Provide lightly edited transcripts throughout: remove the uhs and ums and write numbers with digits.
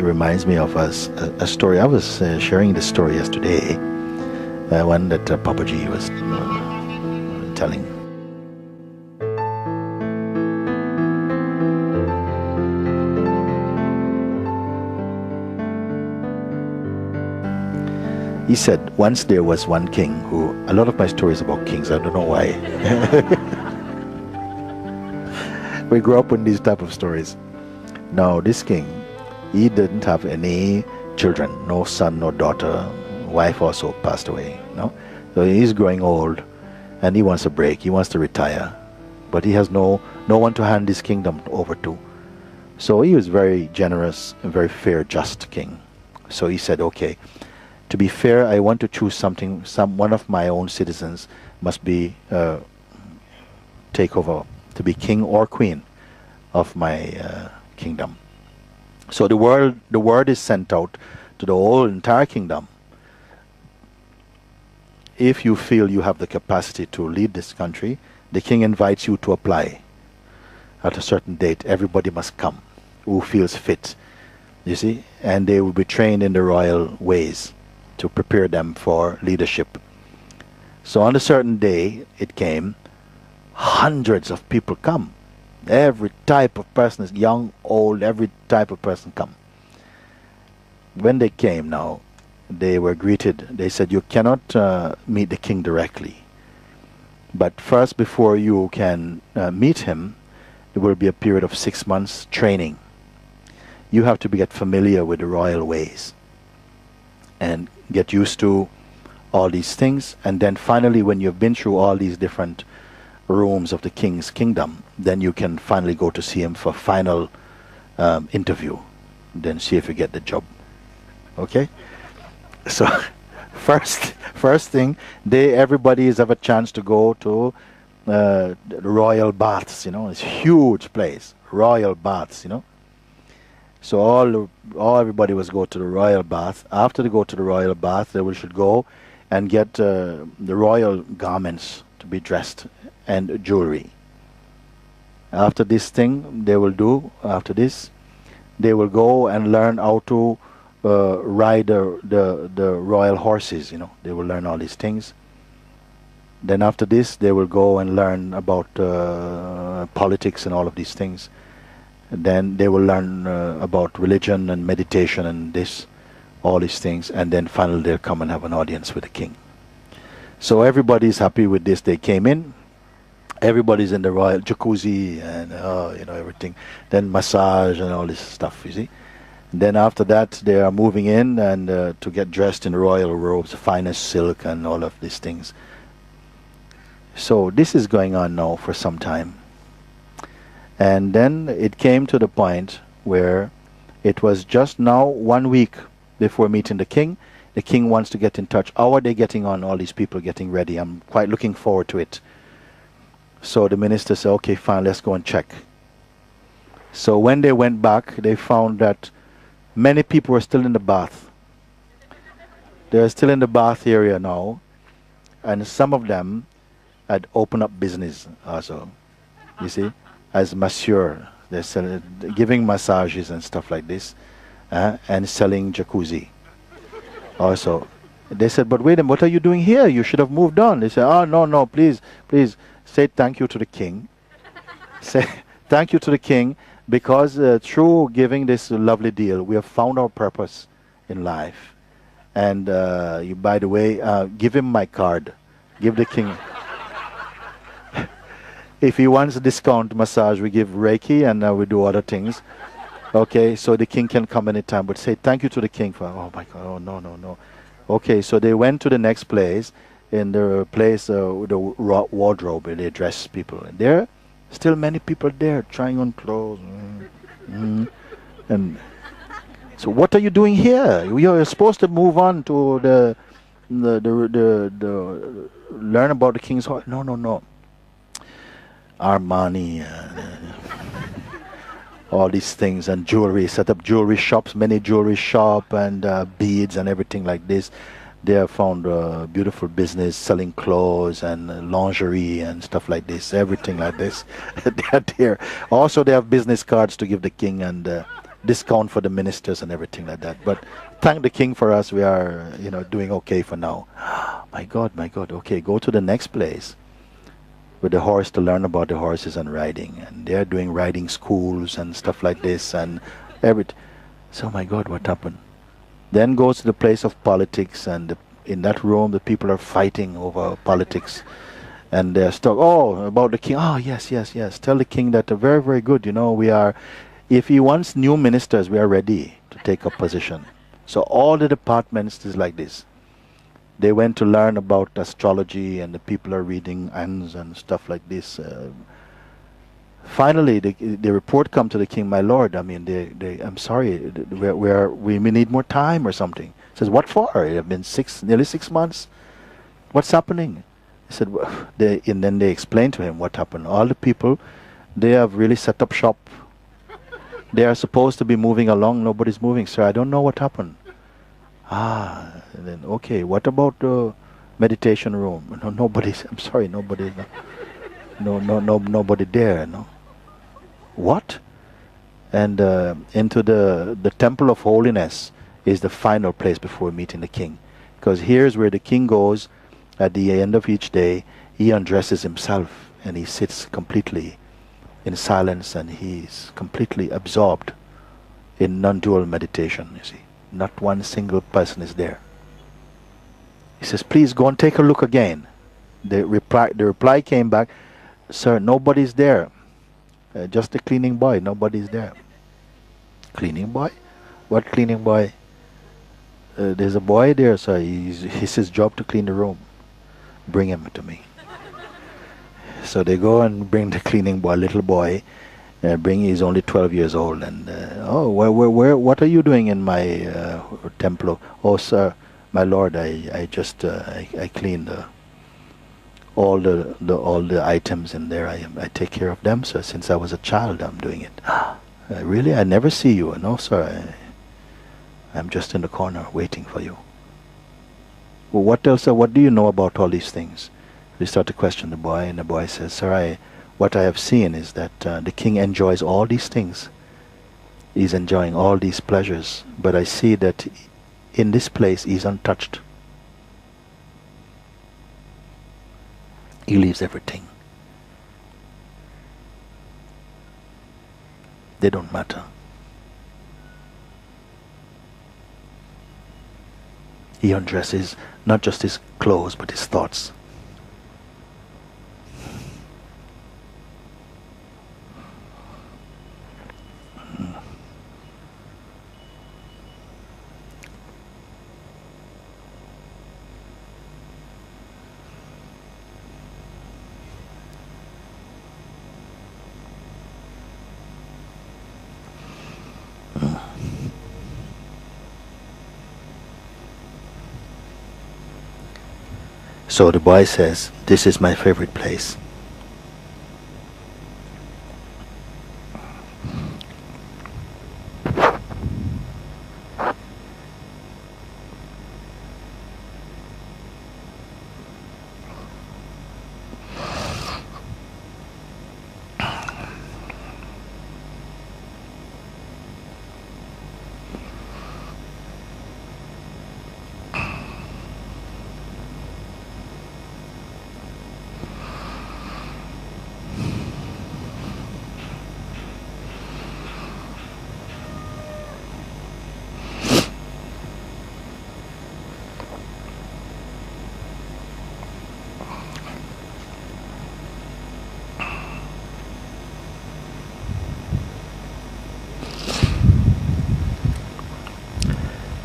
reminds me of a story. I was sharing this story yesterday, one that Papaji was telling. He said, once there was one king who, a lot of my stories about kings, I don't know why. We grew up with these type of stories. Now, this king, he didn't have any children, no son, no daughter. Wife also passed away, no? So he's growing old, and he wants a break. He wants to retire, but he has no one to hand his kingdom over to. So he was very generous, a very fair, just king. So he said, okay, to be fair, I want to choose something. One of my own citizens must be take over to be king or queen of my kingdom. So the word is sent out to the whole entire kingdom. If you feel you have the capacity to lead this country, the king invites you to apply. At a certain date, everybody must come who feels fit, you see, and they will be trained in the royal ways to prepare them for leadership. So on a certain day, it came, hundreds of people come. Every type of person, is young, old, every type of person come. When they came now, they were greeted. They said, you cannot meet the king directly. But first, before you can meet him, there will be a period of 6 months training. You have to get familiar with the royal ways and get used to all these things. And then finally, when you've been through all these different rooms of the king's kingdom, then you can finally go to see him for final interview. Then see if you get the job. Okay? So first thing, everybody have a chance to go to the royal baths, you know. It's a huge place, royal baths, you know. So everybody was go to the royal bath. After they go to the royal bath, they should go and get the royal garments to be dressed and jewelry. After this thing, they will go and learn how to ride the royal horses, you know. They will learn all these things. Then after this, they will go and learn about politics and all of these things. And then they will learn about religion and meditation and all these things. And then finally they'll come and have an audience with the king. So everybody's happy with this. They came in. Everybody's in the royal jacuzzi and you know, everything. Then massage and all this stuff, you see. And then after that, they are moving in and to get dressed in royal robes, finest silk and all of these things. So this is going on now for some time. And then it came to the point where it was just now 1 week before meeting the king. The king wants to get in touch. How are they getting on, all these people getting ready? I'm quite looking forward to it. So the minister said, okay, fine, let's go and check. So when they went back, they found that many people were still in the bath. They're still in the bath area now. And some of them had opened up business also, you see, as masseur. They're giving massages and stuff like this, and selling jacuzzi also. They said, but wait a minute, what are you doing here? You should have moved on. They said, oh, no, please, say thank you to the king. Say thank you to the king, because through giving this lovely deal, we have found our purpose in life. And you, by the way, give him my card. Give the king. If he wants a discount massage, we give Reiki and we do other things. Okay, so the king can come anytime. But say thank you to the king for, oh my God, oh no. Okay, so they went to the next place, in the place with the wardrobe where they dress people. And there, still many people there trying on clothes. And so what are you doing here? You're supposed to move on to the learn about the king's heart. No. Armani, all these things, and jewelry, set up jewelry shops, many jewelry shop and beads and everything like this. They have found a beautiful business selling clothes and lingerie and stuff like this, everything like this. They are there. Also, they have business cards to give the king, and discount for the ministers and everything like that. But thank the king for us. We are, doing okay for now. My God. Okay, go to the next place with the horse to learn about the horses and riding. And they're doing riding schools and stuff like this and everything. So, my God, what happened? Then goes to the place of politics, and in that room, the people are fighting over politics. And they're stuck. Oh, about the king. Oh, yes. Tell the king that very, very good. We are, if he wants new ministers, we are ready to take up position. So all the departments is like this. They went to learn about astrology, and the people are reading hands and stuff like this. Finally, the report come to the king, my lord. I mean, I'm sorry, we need more time or something. He says, what for? It have been nearly 6 months. What's happening? He said, and then they explained to him what happened. All the people, they have really set up shop. They are supposed to be moving along. Nobody's moving, sir. I don't know what happened. And then, okay, what about the meditation room? No, nobody's, I'm sorry, nobody, nobody there, no. What? And into the temple of holiness is the final place before meeting the king. Because here's where the king goes at the end of each day. He undresses himself and he sits completely in silence, and he's completely absorbed in non-dual meditation, you see. Not one single person is there. He says, please go and take a look again. The reply came back, sir, nobody's there. Just a cleaning boy, nobody's there. Cleaning boy? What cleaning boy? There's a boy there, sir. It's his job to clean the room. Bring him to me. So they go and bring the cleaning boy, little boy. He's only 12 years old. And what are you doing in my temple? Oh, sir, my lord, I just I cleaned all the items in there. I take care of them, sir. Since I was a child, I'm doing it. Really? I never see you. No, sir. I'm just in the corner waiting for you. Well, what else, sir? What do you know about all these things? They start to question the boy, and the boy says, sir, what I have seen is that the king enjoys all these things. He's enjoying all these pleasures, but I see that in this place he's untouched. He leaves everything. They don't matter. He undresses not just his clothes but his thoughts. So the boy says, this is my favorite place.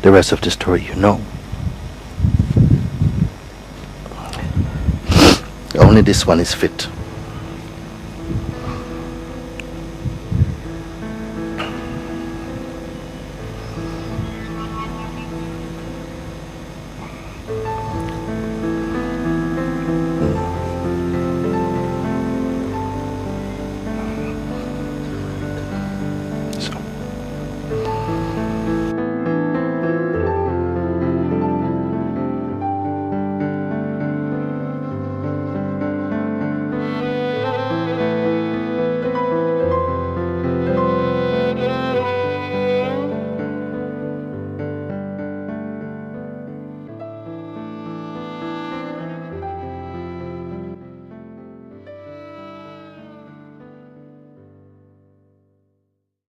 The rest of the story you know. Only this one is fit.